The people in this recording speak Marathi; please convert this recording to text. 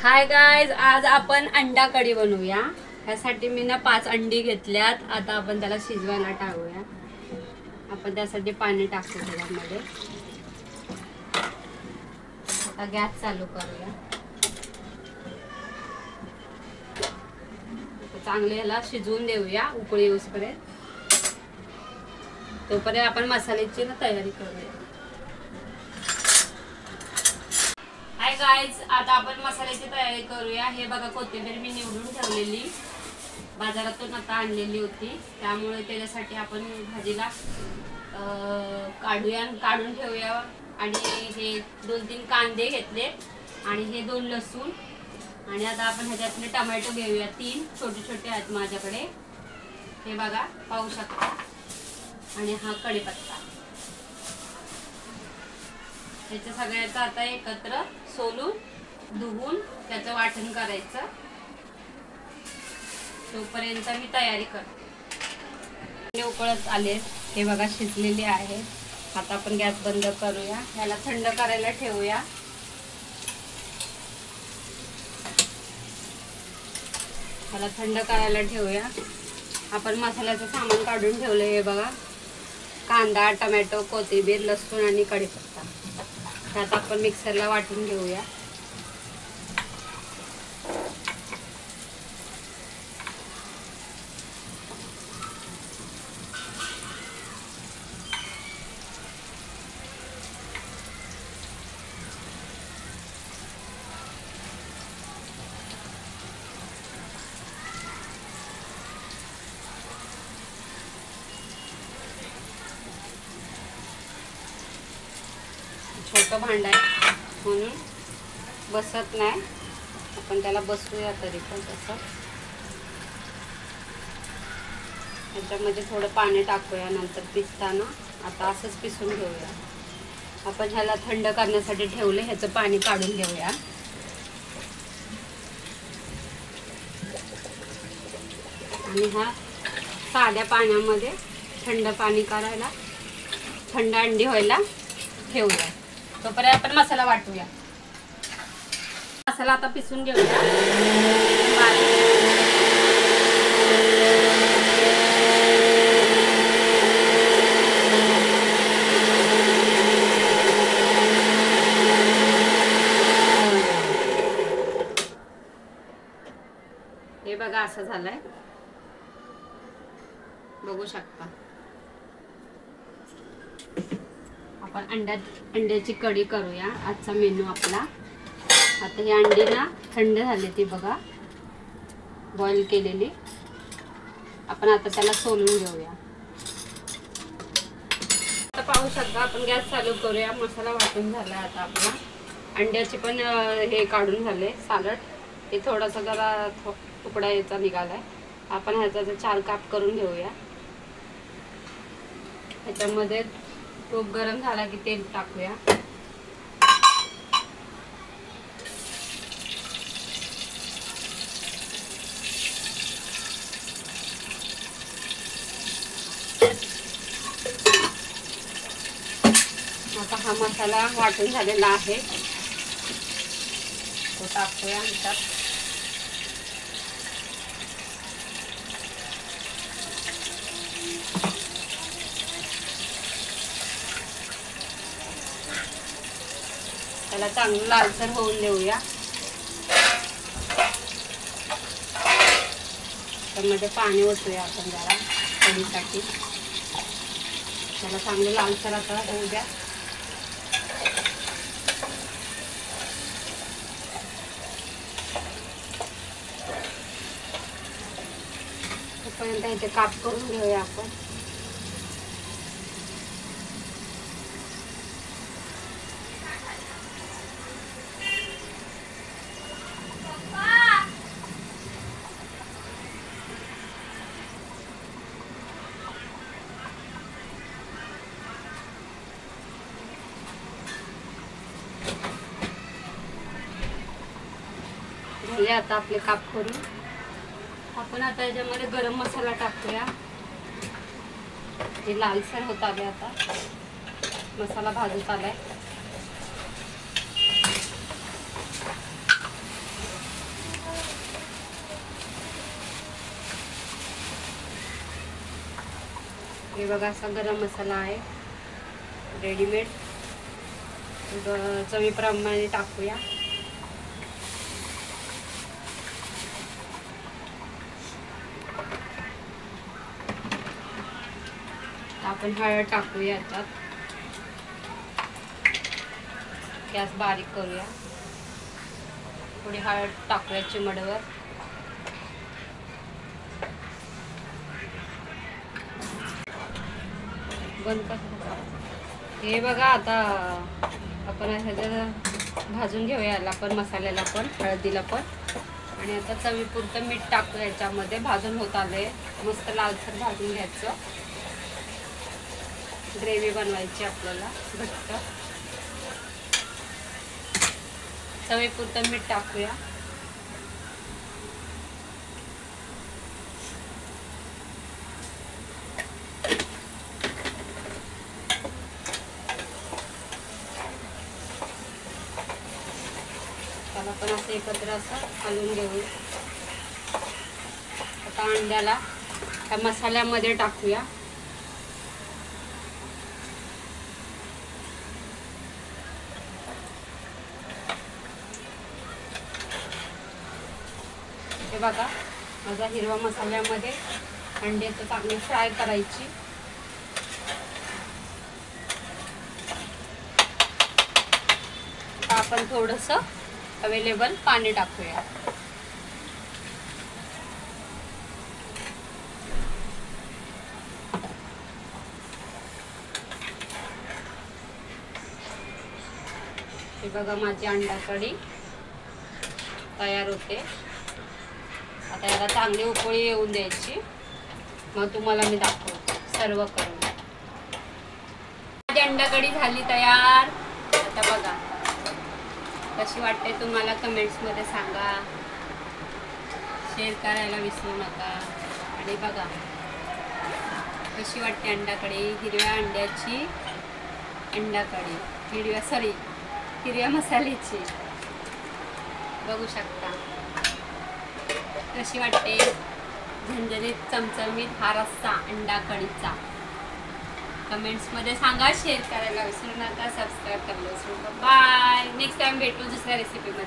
हाय गाइज, आज आपण अंडा कढी बनवूया। ह्यासाठी मी ना 5 अंडी घेतल्यात। आता आपण त्याला शिजवायला टाकूया। आपण त्यासाठी पाणी टाकू त्यामध्ये। आता गॅस चालू करूया। चांगले ह्याला शिजवून देऊया उकळी येऊपर्यंत। तोपर्यंत आपण मसाल्याची तयारी करूया। हाय गाइज, आता आपण मसाल्याची तयारी करूया। हे बघा, कोथिंबीर मी निवडून ठेवलेली, बाजारातून आता आणलेली होती, त्यामुळे त्याच्यासाठी आपण भाजीला काढून ठेवूया। आणि हे 2-3 कांदे घेतले आणि हे 2 लसूण। आणि आता आपण ह्याच्यातले टोमॅटो घेऊया। 3 छोटे छोटे आहेत माझ्याकडे, हे बघा पाहू शकता। आणि हा कढीपत्ता। याच्या सगळ्याचं आता एकत्र सोलून धुवून त्याचं वाटण करायचं। तोपर्यंत मी तयारी करते। उकळत आले, हे बघा शिजलेले आहे। आता आपण गॅस बंद करूया। ह्याला थंड करायला ठेवूया। आपण मसाल्याचं सामान काढून ठेवलं, हे बघा कांदा, टोमॅटो, कोथिंबीर, लसूण आणि कढीपत्ता। त्यात आपण मिक्सरला वाटून घेऊया। छोटं भांड आहे म्हणून बसत नाही, आपण त्याला बसूया तरी पण तसं। त्याच्यामध्ये थोडं पाणी टाकूया नंतर पिसताना। आता असंच पिसून घेऊया। आपण ह्याला थंड करण्यासाठी ठेवले, ह्याचं पाणी काढून घेऊया। आणि हा साध्या पाण्यामध्ये थंड पाणी करायला, थंड अंडी व्हायला ठेवूया। तोपर्यंत आपण मसाला वाटूया। मसाला आता पिसून घेऊया। हे बघा असं झालंय, बघू शकता। आपण अंड्याची कढी करूया, आजचा मेनू आपला। आता ही अंडी ना थंड झाली, ती बघा बॉईल केलेली। आपण आता त्याला सोलून घेऊया। आता पाहू शकता, आपण गॅस चालू करूया। मसाला वाटून झाला आता आपला। अंड्याची पण हे काढून झाले सालट, हे थोडासा जरा तुकडा याचा निघालाय। आपण ह्याचा 4 काप करून घेऊया। ह्याच्यामध्ये तूप गरम झाला की तेल टाकूया। आता हा मसाला वाटून झालेला आहे, तो टाकूया ह्याच्यात। त्याला चांगलं लालसर होऊन देऊया। त्यामध्ये पाणी ओतूया आपण जरा कढीसाठी। त्याला चांगलं लालसर आता होऊ द्या। तोपर्यंत ह्याचे काप करून घेऊया आपण। झाले आता आपले काप करून। आपण आता याच्यामध्ये गरम मसाला टाकूया। हे लालसर होत आले, आता मसाला भाजत आलाय। हे बघा असा गरम मसाला आहे रेडीमेड, चवीप्रमाणे टाकूया. आपण हळद टाकूया याच्यात. गॅस बारीक करूया. थोडी हळद टाकूया चिमडवर. बंद कर. हे बघा आता आपण ह्याच्यात भाजून घेऊया याला पण, मसाल्याला पण, हळदीला पण. आणि आता चवीपुरतं मीठ टाकूया याच्यामध्ये. भाजून होत आलंय, मस्त लालसर भाजून घ्यायचं. ग्रेव्ही बनवायची आपल्याला घट्ट. चवीपुरतं मीठ टाकूया. त्याला पण असं एकत्र असं हलवून घेऊ. आता अंड्याला त्या मसाल्यामध्ये टाकूया. हे बघा माझा हिरवा मसाल्यामध्ये अंडे तर चांगली फ्राय करायची. आता आपण थोडंसं अवेलेबल पाणी टाकूया. हे बघा माझी अंडा कढी तयार होते. आता याला चांगली उकळी येऊन द्यायची, मग तुम्हाला मी दाखवते सर्व करून. माझी अंडा कढी झाली तयार. आता बघा कशी वाटते तुम्हाला कमेंट्समध्ये सांगा. शेअर करायला विसरू नका. आणि बघा कशी वाटते अंडा कढी. हिरव्या अंड्याची अंडा कढी, हिरव्या मसाल्याची. बघू शकता कशी वाटते. झणझणीत चमचमीत हा रस्सा अंडा कढीचा. कमेंट्समध्ये सांगा. शेअर करायला विसरू नका. सबस्क्राईब करायला विसरू नका. बाय. नेक्स्ट टाइम भेटू दुसऱ्या रेसिपीमध्ये.